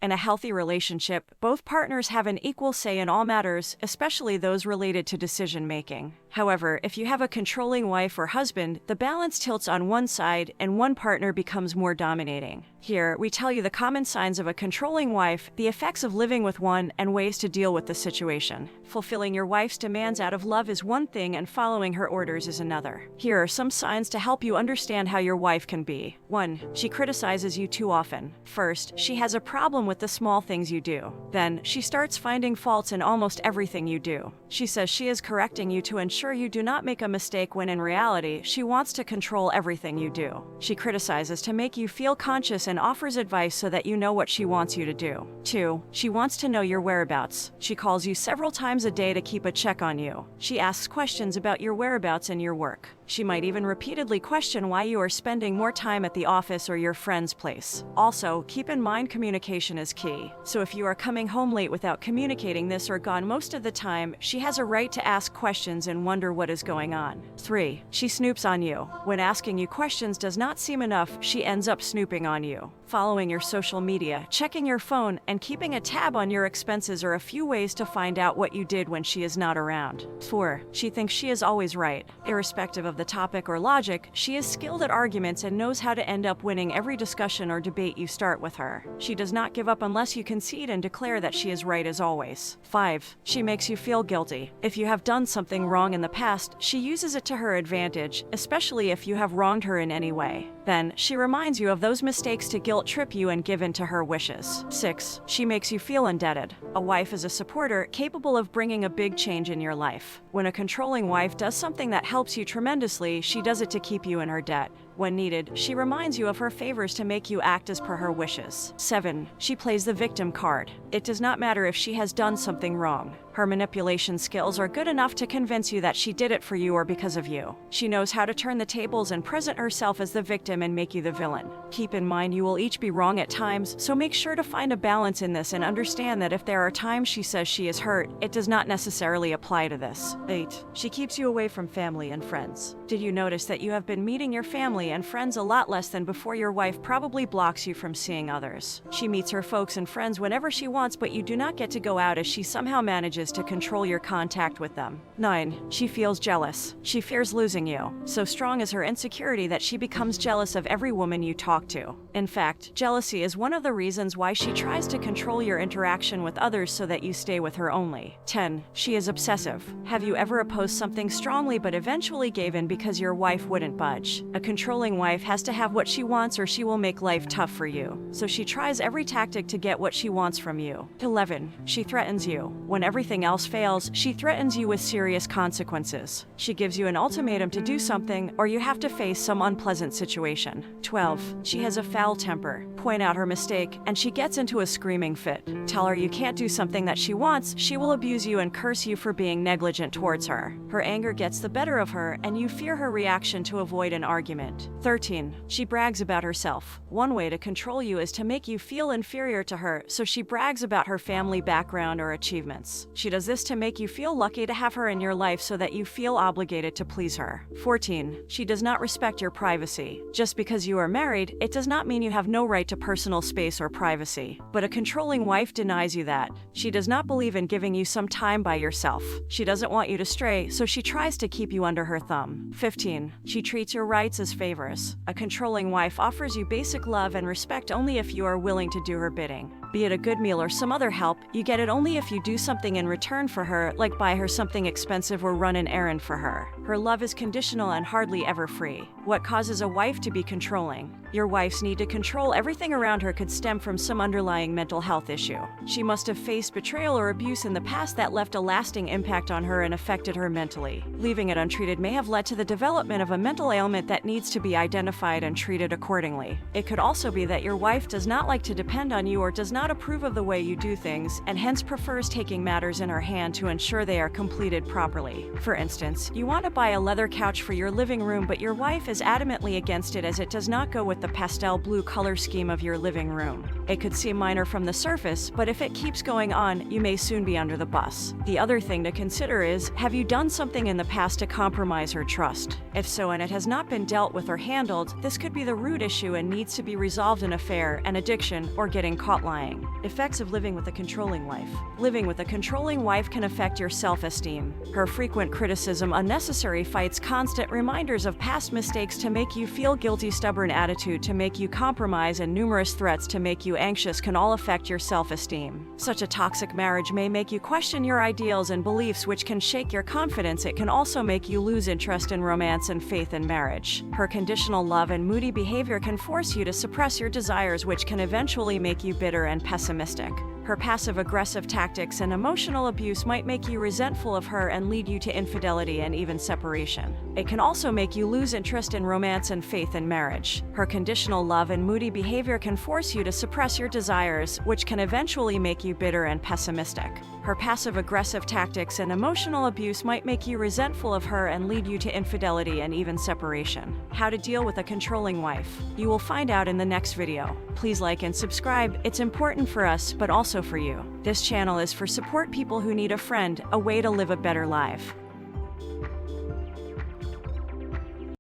In a healthy relationship, both partners have an equal say in all matters, especially those related to decision making. However, if you have a controlling wife or husband, the balance tilts on one side and one partner becomes more dominating. Here, we tell you the common signs of a controlling wife, the effects of living with one, and ways to deal with the situation. Fulfilling your wife's demands out of love is one thing and following her orders is another. Here are some signs to help you understand how your wife can be. 1. She criticizes you too often. First, she has a problem with the small things you do. Then, she starts finding faults in almost everything you do. She says she is correcting you to ensure you do not make a mistake when in reality, she wants to control everything you do. She criticizes to make you feel conscious and offers advice so that you know what she wants you to do. 2. She wants to know your whereabouts. She calls you several times a day to keep a check on you. She asks questions about your whereabouts and your work. She might even repeatedly question why you are spending more time at the office or your friend's place. Also, keep in mind communication is key. So if you are coming home late without communicating this or gone most of the time, she has a right to ask questions and wonder what is going on. 3. She snoops on you. When asking you questions does not seem enough, she ends up snooping on you. Following your social media, checking your phone, and keeping a tab on your expenses are a few ways to find out what you did when she is not around. 4. She thinks she is always right. Irrespective of the topic or logic, she is skilled at arguments and knows how to end up winning every discussion or debate you start with her. She does not give up unless you concede and declare that she is right as always. 5. She makes you feel guilty. If you have done something wrong in the past, she uses it to her advantage, especially if you have wronged her in any way. Then, she reminds you of those mistakes to guilt trip you and give in to her wishes. 6. She makes you feel indebted. A wife is a supporter capable of bringing a big change in your life. When a controlling wife does something that helps you tremendously, she does it to keep you in her debt. When needed, she reminds you of her favors to make you act as per her wishes. 7. She plays the victim card. It does not matter if she has done something wrong. Her manipulation skills are good enough to convince you that she did it for you or because of you. She knows how to turn the tables and present herself as the victim and make you the villain. Keep in mind you will each be wrong at times, so make sure to find a balance in this and understand that if there are times she says she is hurt, it does not necessarily apply to this. 8. She keeps you away from family and friends. Did you notice that you have been meeting your family and friends a lot less than before? Your wife probably blocks you from seeing others. She meets her folks and friends whenever she wants, but you do not get to go out as she somehow manages to control your contact with them. 9. She feels jealous. She fears losing you. So strong is her insecurity that she becomes jealous of every woman you talk to. In fact, jealousy is one of the reasons why she tries to control your interaction with others so that you stay with her only. 10. She is obsessive. Have you ever opposed something strongly but eventually gave in because your wife wouldn't budge? A controlling wife has to have what she wants or she will make life tough for you. So she tries every tactic to get what she wants from you. 11. She threatens you. When everything else fails, she threatens you with serious consequences. She gives you an ultimatum to do something, or you have to face some unpleasant situation. 12. She has a foul temper. Point out her mistake, and she gets into a screaming fit. Tell her you can't do something that she wants, she will abuse you and curse you for being negligent towards her. Her anger gets the better of her, and you fear her reaction to avoid an argument. 13. She brags about herself. One way to control you is to make you feel inferior to her, so she brags about her family background or achievements. She does this to make you feel lucky to have her in your life so that you feel obligated to please her. 14. She does not respect your privacy. Just because you are married, it does not mean you have no right to personal space or privacy. But a controlling wife denies you that. She does not believe in giving you some time by yourself. She doesn't want you to stray, so she tries to keep you under her thumb. 15. She treats your rights as favors. A controlling wife offers you basic love and respect only if you are willing to do her bidding. Be it a good meal or some other help, you get it only if you do something in return for her, like buy her something expensive or run an errand for her. Her love is conditional and hardly ever free. What causes a wife to be controlling? Your wife's need to control everything around her could stem from some underlying mental health issue. She must have faced betrayal or abuse in the past that left a lasting impact on her and affected her mentally. Leaving it untreated may have led to the development of a mental ailment that needs to be identified and treated accordingly. It could also be that your wife does not like to depend on you or does not approve of the way you do things, and hence prefers taking matters in her hand to ensure they are completed properly. For instance, you want to buy a leather couch for your living room, but your wife is adamantly against it as it does not go with with the pastel blue color scheme of your living room. It could seem minor from the surface, but if it keeps going on, you may soon be under the bus. The other thing to consider is, have you done something in the past to compromise her trust? If so and it has not been dealt with or handled, this could be the root issue and needs to be resolved in affair, an addiction, or getting caught lying. Effects of living with a controlling wife. Living with a controlling wife can affect your self-esteem. Her frequent criticism, unnecessary fights, constant reminders of past mistakes to make you feel guilty, stubborn attitude to make you compromise, and numerous threats to make you anxious can all affect your self-esteem. Such a toxic marriage may make you question your ideals and beliefs, which can shake your confidence. It can also make you lose interest in romance and faith in marriage. Her conditional love and moody behavior can force you to suppress your desires, which can eventually make you bitter and pessimistic. Her passive-aggressive tactics and emotional abuse might make you resentful of her and lead you to infidelity and even separation. It can also make you lose interest in romance and faith in marriage. Her conditional love and moody behavior can force you to suppress your desires, which can eventually make you bitter and pessimistic. Her passive-aggressive tactics and emotional abuse might make you resentful of her and lead you to infidelity and even separation. How to deal with a controlling wife. You will find out in the next video. Please like and subscribe. It's important for us, but also for you. This channel is for support people who need a friend, a way to live a better life.